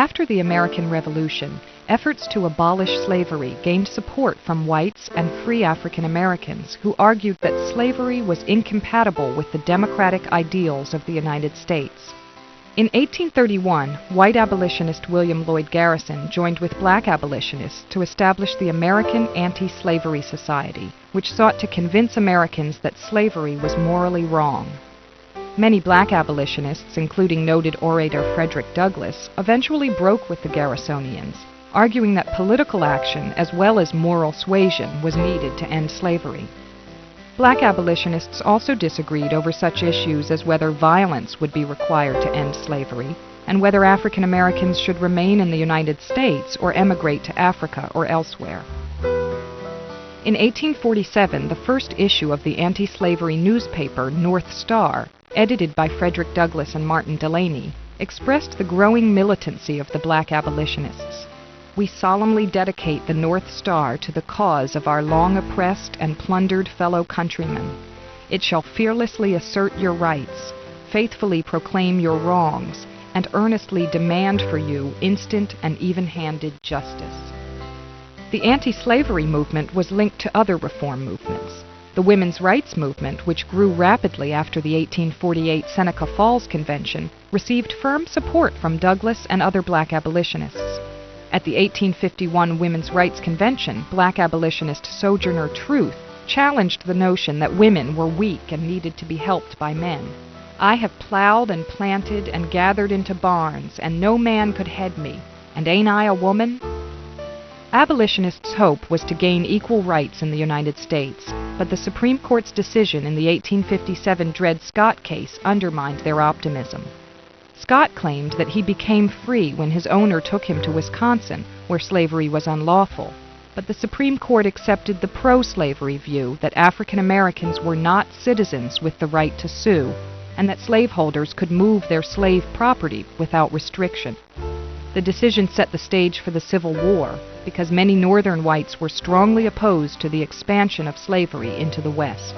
After the American Revolution, efforts to abolish slavery gained support from whites and free African Americans who argued that slavery was incompatible with the democratic ideals of the United States. In 1831, white abolitionist William Lloyd Garrison joined with black abolitionists to establish the American Anti-Slavery Society, which sought to convince Americans that slavery was morally wrong. Many black abolitionists, including noted orator Frederick Douglass, eventually broke with the Garrisonians, arguing that political action as well as moral suasion was needed to end slavery. Black abolitionists also disagreed over such issues as whether violence would be required to end slavery, and whether African Americans should remain in the United States or emigrate to Africa or elsewhere. In 1847, the first issue of the anti-slavery newspaper North Star, edited by Frederick Douglass and Martin Delany, expressed the growing militancy of the black abolitionists. We solemnly dedicate the North Star to the cause of our long oppressed and plundered fellow countrymen. It shall fearlessly assert your rights, faithfully proclaim your wrongs, and earnestly demand for you instant and even-handed justice. The anti-slavery movement was linked to other reform movements. The women's rights movement, which grew rapidly after the 1848 Seneca Falls Convention, received firm support from Douglass and other black abolitionists. At the 1851 Women's Rights Convention, black abolitionist Sojourner Truth challenged the notion that women were weak and needed to be helped by men. I have plowed and planted and gathered into barns, and no man could head me, and ain't I a woman? Abolitionists' hope was to gain equal rights in the United States, but the Supreme Court's decision in the 1857 Dred Scott case undermined their optimism. Scott claimed that he became free when his owner took him to Wisconsin, where slavery was unlawful, but the Supreme Court accepted the pro-slavery view that African Americans were not citizens with the right to sue, and that slaveholders could move their slave property without restriction. The decision set the stage for the Civil War, because many Northern whites were strongly opposed to the expansion of slavery into the West.